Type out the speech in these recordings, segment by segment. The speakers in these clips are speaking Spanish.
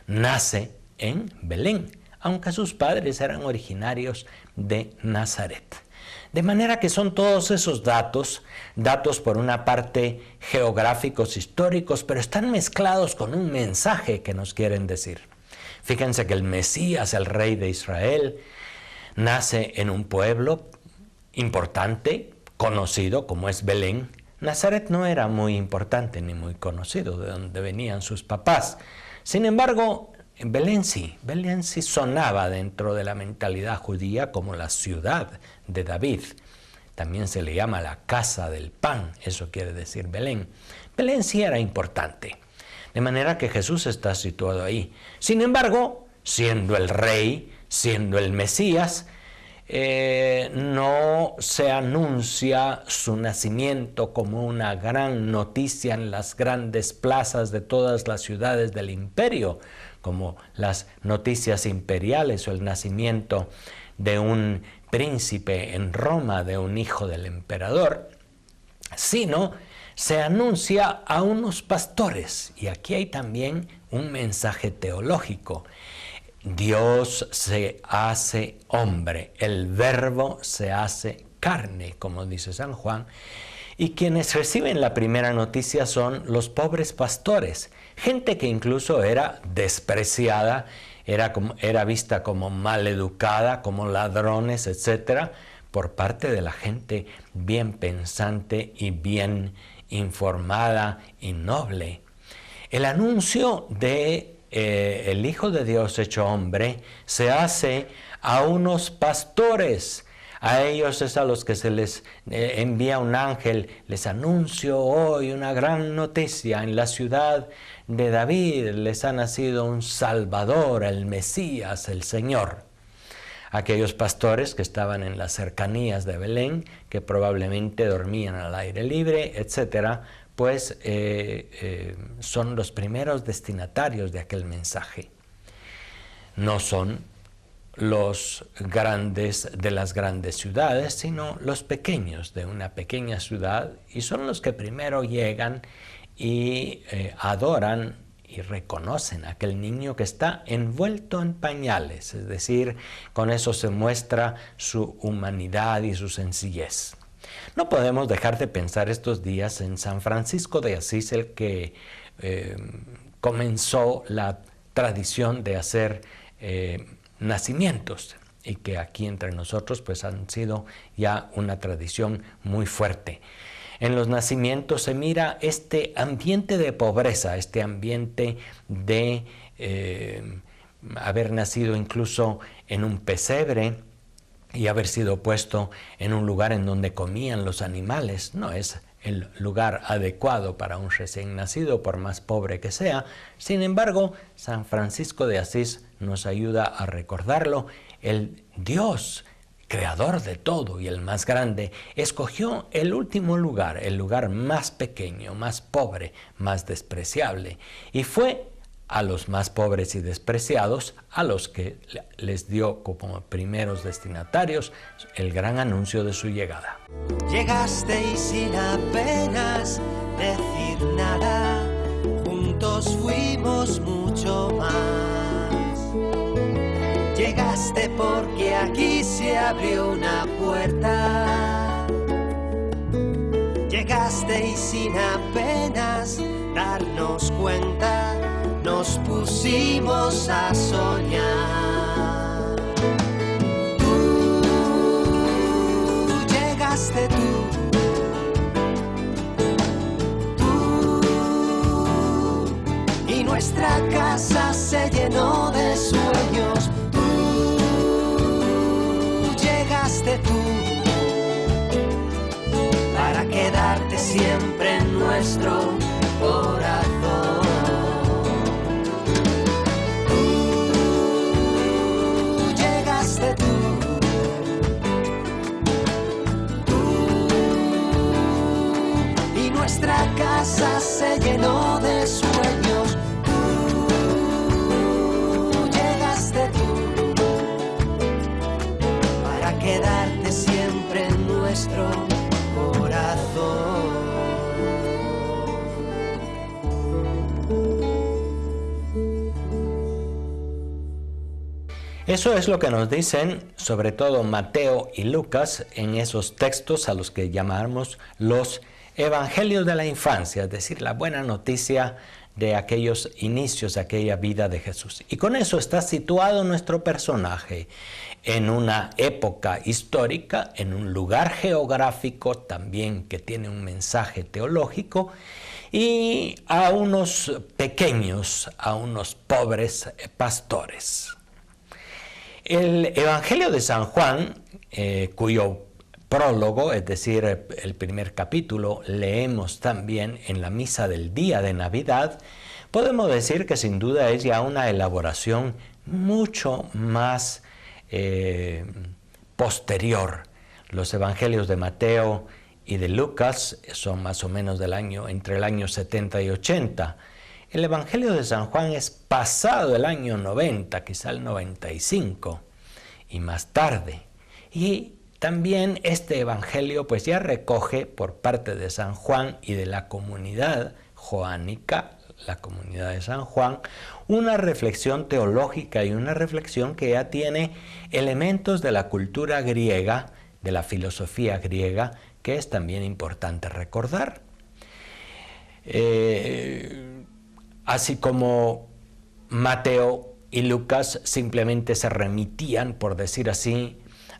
nace en Belén, aunque sus padres eran originarios de Nazaret. De manera que son todos esos datos por una parte geográficos, históricos, pero están mezclados con un mensaje que nos quieren decir. Fíjense que el Mesías, el rey de Israel, nace en un pueblo importante, conocido como es Belén. Nazaret no era muy importante ni muy conocido, de donde venían sus papás. Sin embargo, Belén sí sonaba dentro de la mentalidad judía como la ciudad de David. También se le llama la casa del pan, eso quiere decir Belén. Belén sí era importante, de manera que Jesús está situado ahí. Sin embargo, siendo el rey, siendo el Mesías, no se anuncia su nacimiento como una gran noticia en las grandes plazas de todas las ciudades del imperio, como las noticias imperiales o el nacimiento de un príncipe en Roma, de un hijo del emperador, sino se anuncia a unos pastores. Y aquí hay también un mensaje teológico. Dios se hace hombre, el verbo se hace carne, como dice San Juan, y quienes reciben la primera noticia son los pobres pastores, gente que incluso era despreciada, era vista como maleducada, como ladrones, etc., por parte de la gente bien pensante y bien informada y noble. El anuncio de el Hijo de Dios hecho hombre se hace a unos pastores. A ellos es a los que se les envía un ángel. Les anuncio hoy una gran noticia. En la ciudad de David les ha nacido un Salvador, el Mesías, el Señor. Aquellos pastores que estaban en las cercanías de Belén, que probablemente dormían al aire libre, etcétera, pues son los primeros destinatarios de aquel mensaje. No son los grandes de las grandes ciudades, sino los pequeños de una pequeña ciudad, y son los que primero llegan y adoran y reconocen a aquel niño que está envuelto en pañales, es decir, con eso se muestra su humanidad y su sencillez. No podemos dejar de pensar estos días en San Francisco de Asís, el que comenzó la tradición de hacer nacimientos, y que aquí entre nosotros pues han sido ya una tradición muy fuerte. En los nacimientos se mira este ambiente de pobreza, este ambiente de haber nacido incluso en un pesebre y haber sido puesto en un lugar en donde comían los animales. No es el lugar adecuado para un recién nacido, por más pobre que sea. Sin embargo, San Francisco de Asís nos ayuda a recordarlo. El Dios, creador de todo y el más grande, escogió el último lugar, el lugar más pequeño, más pobre, más despreciable, y fue a los más pobres y despreciados a los que les dio como primeros destinatarios el gran anuncio de su llegada. Llegaste y sin apenas decir nada, juntos fuimos mucho más. Llegaste porque aquí se abrió una puerta. Llegaste y sin apenas darnos cuenta, nos pusimos a soñar. Tú, llegaste tú, y nuestra casa se llenó de sueños. Tú, llegaste tú, para quedarte siempre en nuestro corazón. Nuestra casa se llenó de sueños. Tú llegaste tú, para quedarte siempre en nuestro corazón. Eso es lo que nos dicen sobre todo Mateo y Lucas en esos textos a los que llamamos los evangelios de la infancia, es decir, la buena noticia de aquellos inicios de aquella vida de Jesús. Y con eso está situado nuestro personaje en una época histórica, en un lugar geográfico también que tiene un mensaje teológico, y a unos pequeños, a unos pobres pastores. El Evangelio de San Juan, cuyo prólogo, es decir, el primer capítulo, leemos también en la misa del día de Navidad, podemos decir que sin duda es ya una elaboración mucho más posterior. Los Evangelios de Mateo y de Lucas son más o menos entre el año 70 y 80. El Evangelio de San Juan es pasado el año 90, quizá el 95 y más tarde. Y también este Evangelio pues ya recoge por parte de San Juan y de la comunidad joánica, la comunidad de San Juan, una reflexión teológica y una reflexión que ya tiene elementos de la cultura griega, de la filosofía griega, que es también importante recordar. Así como Mateo y Lucas simplemente se remitían, por decir así,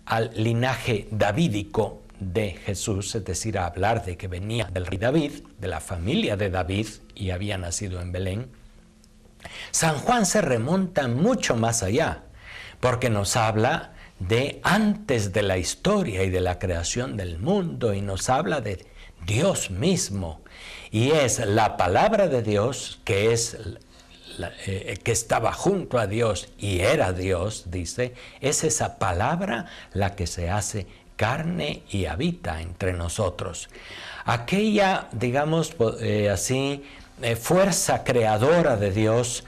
al linaje davídico de Jesús, es decir, a hablar de que venía del rey David, de la familia de David, y había nacido en Belén. San Juan se remonta mucho más allá, porque nos habla de antes de la historia y de la creación del mundo, y nos habla de Dios mismo, y es la palabra de Dios que estaba junto a Dios y era Dios, dice, es esa palabra la que se hace carne y habita entre nosotros. Aquella, digamos fuerza creadora de Dios,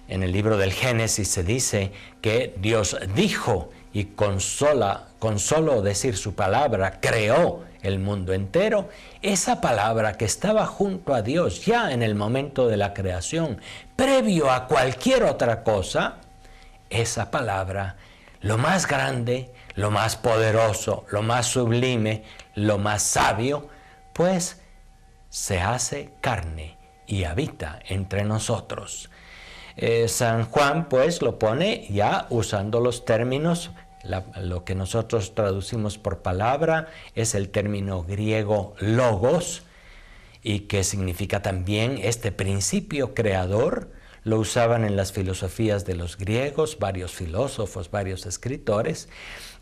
en el libro del Génesis se dice que Dios dijo y con solo decir su palabra creó el mundo entero. Esa palabra que estaba junto a Dios ya en el momento de la creación, previo a cualquier otra cosa, esa palabra, lo más grande, lo más poderoso, lo más sublime, lo más sabio, pues se hace carne y habita entre nosotros. San Juan pues lo pone ya usando los términos, lo que nosotros traducimos por palabra es el término griego logos, y que significa también este principio creador. Lo usaban en las filosofías de los griegos, varios filósofos, varios escritores,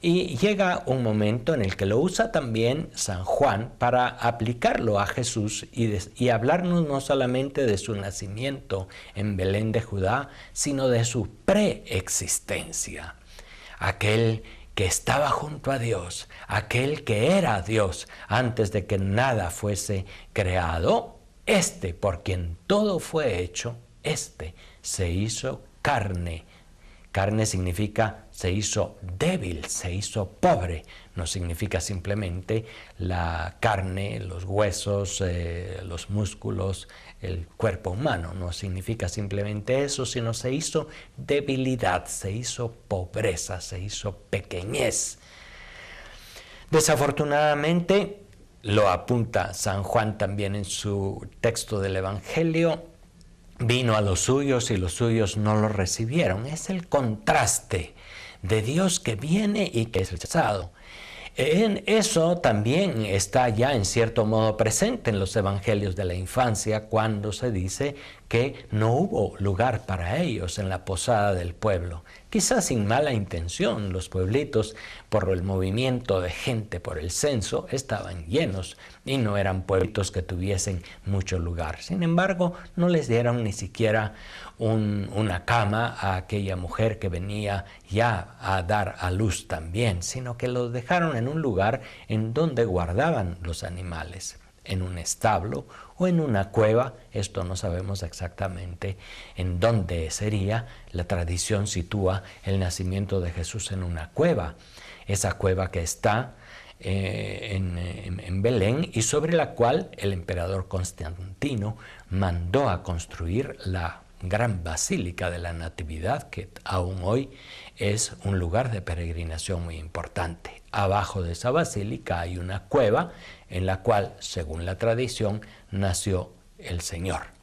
y llega un momento en el que lo usa también San Juan para aplicarlo a Jesús y hablarnos no solamente de su nacimiento en Belén de Judá, sino de su preexistencia. Aquel que estaba junto a Dios, aquel que era Dios antes de que nada fuese creado, por quien todo fue hecho, se hizo carne. Carne significa se hizo débil, se hizo pobre. No significa simplemente la carne, los huesos, los músculos, el cuerpo humano. No significa simplemente eso, sino se hizo debilidad, se hizo pobreza, se hizo pequeñez. Desafortunadamente, lo apunta San Juan también en su texto del Evangelio, vino a los suyos y los suyos no lo recibieron. Es el contraste de Dios que viene y que es rechazado. En eso también está ya en cierto modo presente en los evangelios de la infancia, cuando se dice que no hubo lugar para ellos en la posada del pueblo. Quizás sin mala intención, los pueblitos, por el movimiento de gente, por el censo, estaban llenos y no eran pueblitos que tuviesen mucho lugar. Sin embargo, no les dieron ni siquiera una cama a aquella mujer que venía ya a dar a luz también, sino que los dejaron en un lugar en donde guardaban los animales, en un establo o en una cueva. Esto no sabemos exactamente en dónde sería. La tradición sitúa el nacimiento de Jesús en una cueva, esa cueva que está en Belén y sobre la cual el emperador Constantino mandó a construir la gran basílica de la Natividad, que aún hoy es un lugar de peregrinación muy importante. Abajo de esa basílica hay una cueva en la cual, según la tradición, nació el Señor.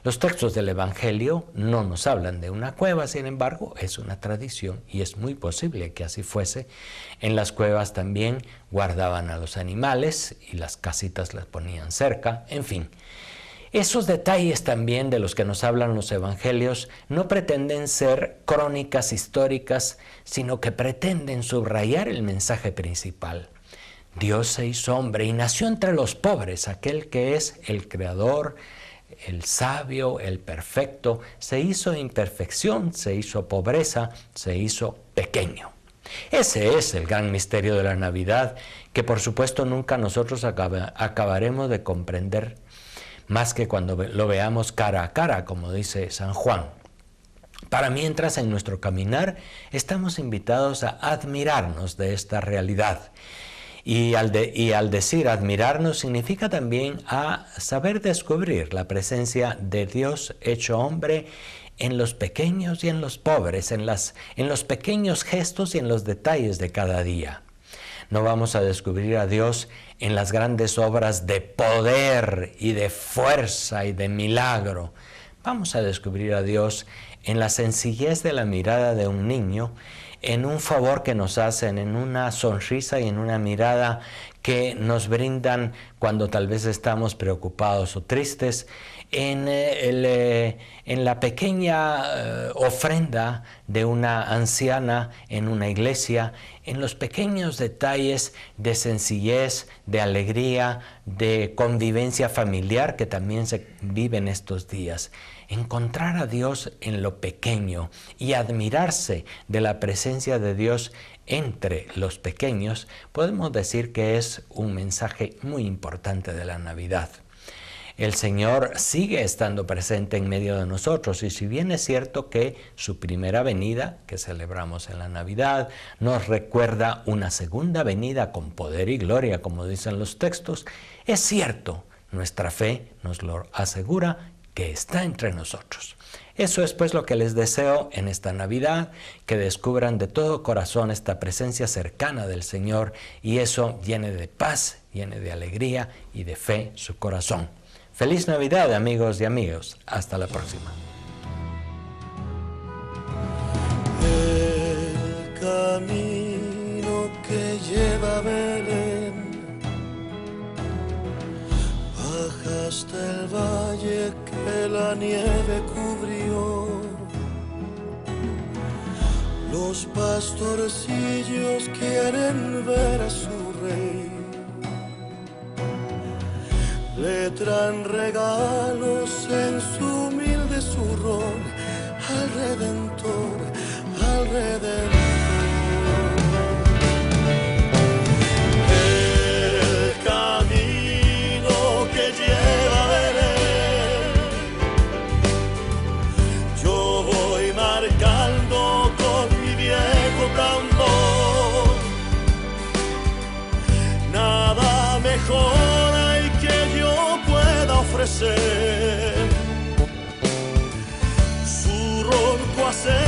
Los textos del Evangelio no nos hablan de una cueva, sin embargo, es una tradición y es muy posible que así fuese. En las cuevas también guardaban a los animales y las casitas las ponían cerca, en fin. Esos detalles también de los que nos hablan los evangelios no pretenden ser crónicas históricas, sino que pretenden subrayar el mensaje principal. Dios se hizo hombre y nació entre los pobres, aquel que es el creador, el sabio, el perfecto, se hizo imperfección, se hizo pobreza, se hizo pequeño. Ese es el gran misterio de la Navidad, que por supuesto nunca nosotros acabaremos de comprender, más que cuando lo veamos cara a cara, como dice San Juan. Para mientras, en nuestro caminar, estamos invitados a admirarnos de esta realidad. Y al decir admirarnos significa también a saber descubrir la presencia de Dios hecho hombre en los pequeños y en los pobres, en los pequeños gestos y en los detalles de cada día. No vamos a descubrir a Dios en las grandes obras de poder y de fuerza y de milagro. Vamos a descubrir a Dios en la sencillez de la mirada de un niño, en un favor que nos hacen, en una sonrisa y en una mirada que nos brindan cuando tal vez estamos preocupados o tristes, en la pequeña ofrenda de una anciana en una iglesia, en los pequeños detalles de sencillez, de alegría, de convivencia familiar que también se viven estos días. Encontrar a Dios en lo pequeño y admirarse de la presencia de Dios entre los pequeños, podemos decir que es un mensaje muy importante de la Navidad. El Señor sigue estando presente en medio de nosotros, y si bien es cierto que su primera venida, que celebramos en la Navidad, nos recuerda una segunda venida con poder y gloria, como dicen los textos, es cierto, nuestra fe nos lo asegura, que está entre nosotros. Eso es pues lo que les deseo en esta Navidad, que descubran de todo corazón esta presencia cercana del Señor, y eso llene de paz, llene de alegría y de fe su corazón. Feliz Navidad, amigos y amigos. Hasta la próxima. El camino que lleva a Belén baja hasta el valle que la nieve cubrió. Los pastorcillos quieren ver a su rey. Le traen regalos en su humilde zurrón al Redentor, al Redentor. El camino que lleva a Belén, yo voy marcando con mi viejo tambor. Nada mejor ofrecer su ronco hacer